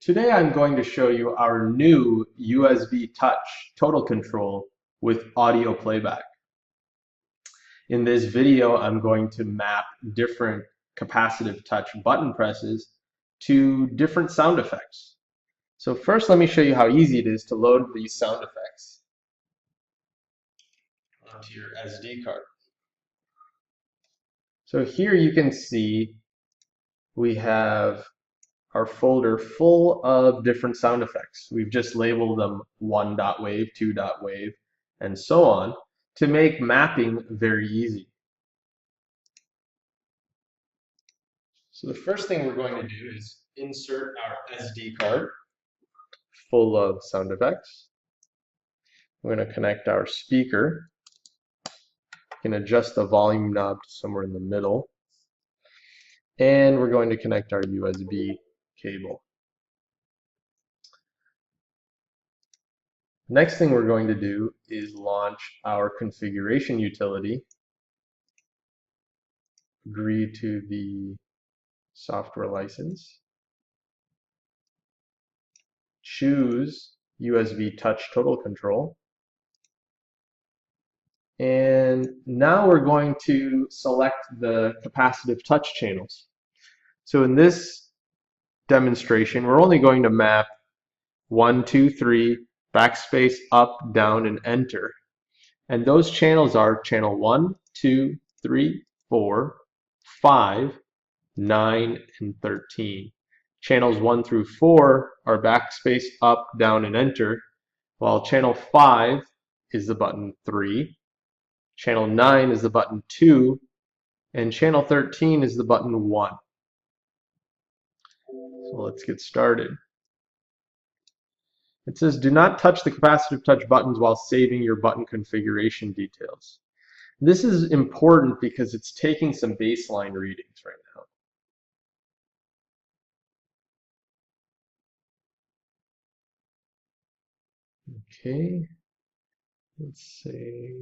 Today I'm going to show you our new USB touch total control with audio playback. In this video I'm going to map different capacitive touch button presses to different sound effects. So first let me show you how easy it is to load these sound effects onto your SD card. So here you can see we have our folder full of different sound effects. We've just labeled them 1.wave, 2.wave, and so on to make mapping very easy. So the first thing we're going to do is insert our SD card full of sound effects. We're going to connect our speaker. You can adjust the volume knob to somewhere in the middle. And we're going to connect our USB cable. Next thing we're going to do is launch our configuration utility, agree to the software license, choose USB touch total control, and now we're going to select the capacitive touch channels. So in this demonstration, we're only going to map 1, 2, 3, backspace, up, down, and enter. And those channels are channel 1, 2, 3, 4, 5, 9, and 13. Channels 1 through 4 are backspace, up, down, and enter, while channel 5 is the button 3, channel 9 is the button 2, and channel 13 is the button 1. So let's get started. It says, do not touch the capacitive touch buttons while saving your button configuration details. This is important because it's taking some baseline readings right now. Okay, let's say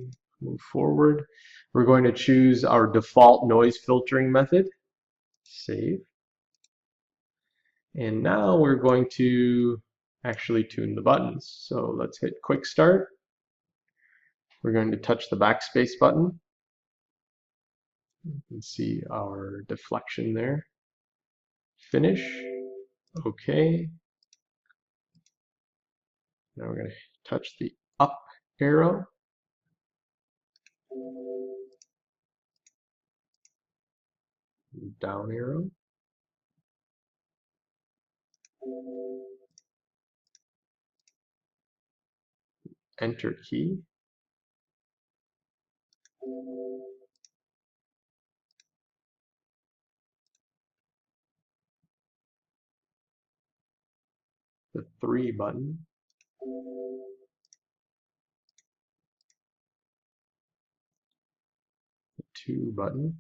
move forward. We're going to choose our default noise filtering method, save. And now we're going to actually tune the buttons. So let's hit quick start. We're going to touch the backspace button. You can see our deflection there. Finish. Okay. Now we're going to touch the up arrow. Down arrow. Enter key. The 3 button. The 2 button.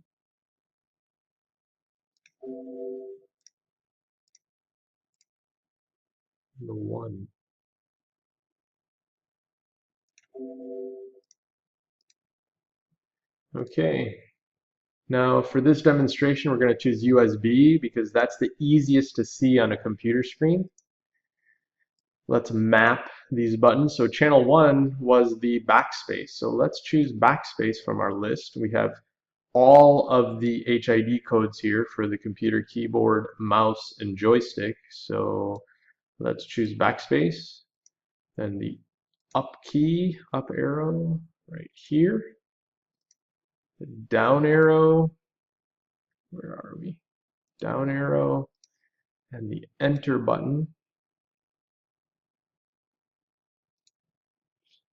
The 1. Okay. Now for this demonstration we're going to choose USB because that's the easiest to see on a computer screen. Let's map these buttons. So channel 1 was the backspace. So let's choose backspace from our list. We have all of the HID codes here for the computer keyboard, mouse, and joystick. So let's choose backspace. Then the up key, up arrow right here. The down arrow, where are we? Down arrow, and the enter button.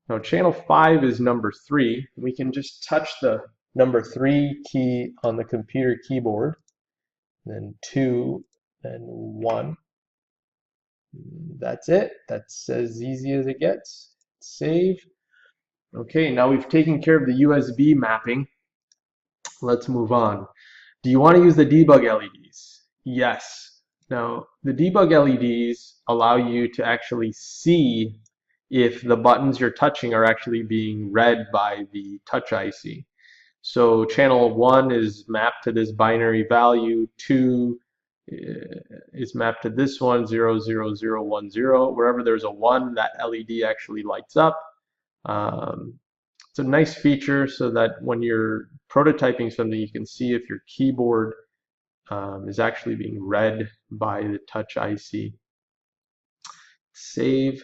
Now channel 5 is number 3. We can just touch the number 3 key on the computer keyboard, then 2, then 1. That's it. That's as easy as it gets. Save. Okay, now we've taken care of the USB mapping. Let's move on. Do you want to use the debug LEDs? Yes. Now, the debug LEDs allow you to actually see if the buttons you're touching are actually being read by the touch IC. So channel 1 is mapped to this binary value, 2 is mapped to this one, 00010. Wherever there's a 1, that LED actually lights up. It's a nice feature so that when you're prototyping something, you can see if your keyboard is actually being read by the touch IC. Save.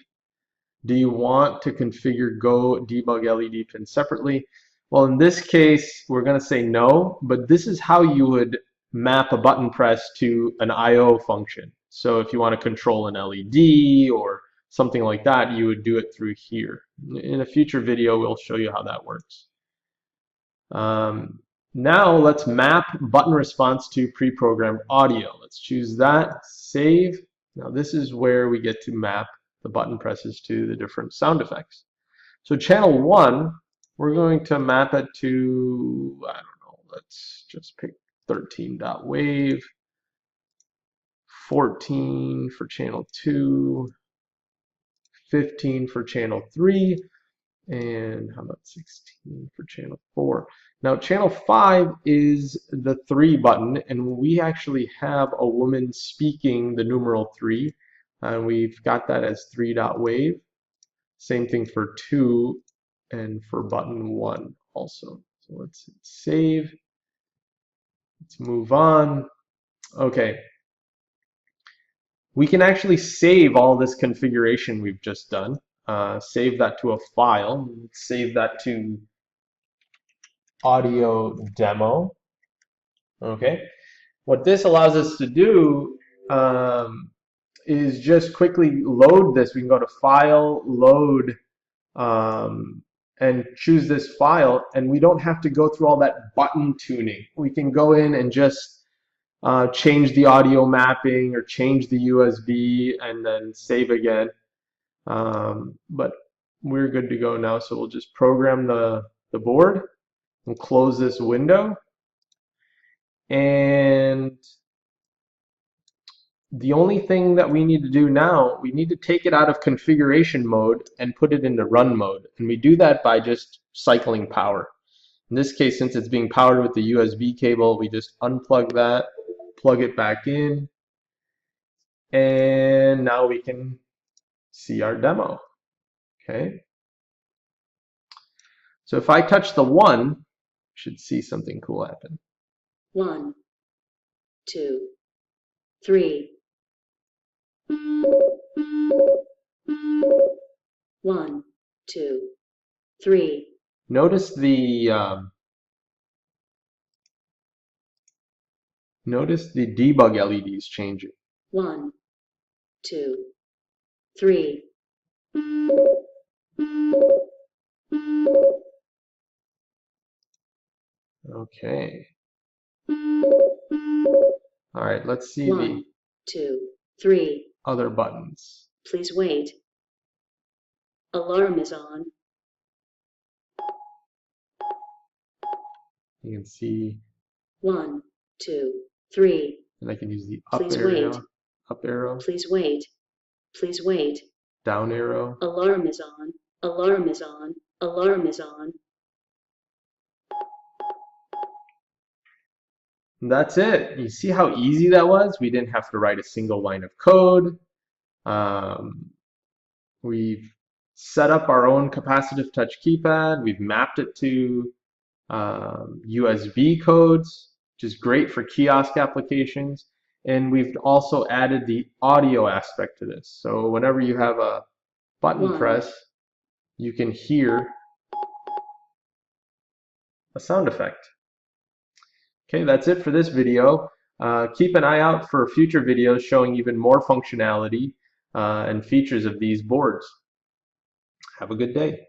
Do you want to configure Go debug LED pin separately? Well, in this case, we're going to say no, but this is how you would map a button press to an I/O function. So if you want to control an LED or something like that, you would do it through here. In a future video, we'll show you how that works. Now let's map button response to pre-programmed audio. Let's choose that, save. Now this is where we get to map the button presses to the different sound effects. So channel 1, we're going to map it to, I don't know, let's just pick 13.wave, 14 for channel 2, 15 for channel 3, and how about 16 for channel 4? Now channel 5 is the 3 button, and we actually have a woman speaking the numeral 3, and we've got that as 3.wave. Same thing for 2 and for button 1 also. So let's hit save. Let's move on. Okay. We can actually save all this configuration we've just done. Save that to a file. Save that to audio demo. Okay. What this allows us to do is just quickly load this. We can go to File, Load, and choose this file, and we don't have to go through all that button tuning. We can go in and just change the audio mapping or change the USB and then save again. But we're good to go now, so we'll just program the board and close this window. And the only thing that we need to do now, we need to take it out of configuration mode and put it into run mode. And we do that by just cycling power. In this case, since it's being powered with the USB cable, we just unplug that, plug it back in, and now we can see our demo. Okay. So if I touch the 1, you should see something cool happen. 1, 2, 3. 1, 2, 3. Notice the debug LEDs changing. 1, 2, 3. Okay. All right, let's see 1, the 2, 3. other buttons. Please wait. Alarm is on. You can see, 1, 2, 3. and I can use the up Please arrow, wait. up arrow, Please wait. Please wait. down arrow. Alarm is on. Alarm is on. Alarm is on. And that's it. You see how easy that was? We didn't have to write a single line of code. We've set up our own capacitive touch keypad. We've mapped it to USB codes, which is great for kiosk applications. And we've also added the audio aspect to this. So whenever you have a button press, you can hear a sound effect. Okay, that's it for this video. Keep an eye out for future videos showing even more functionality and features of these boards. Have a good day.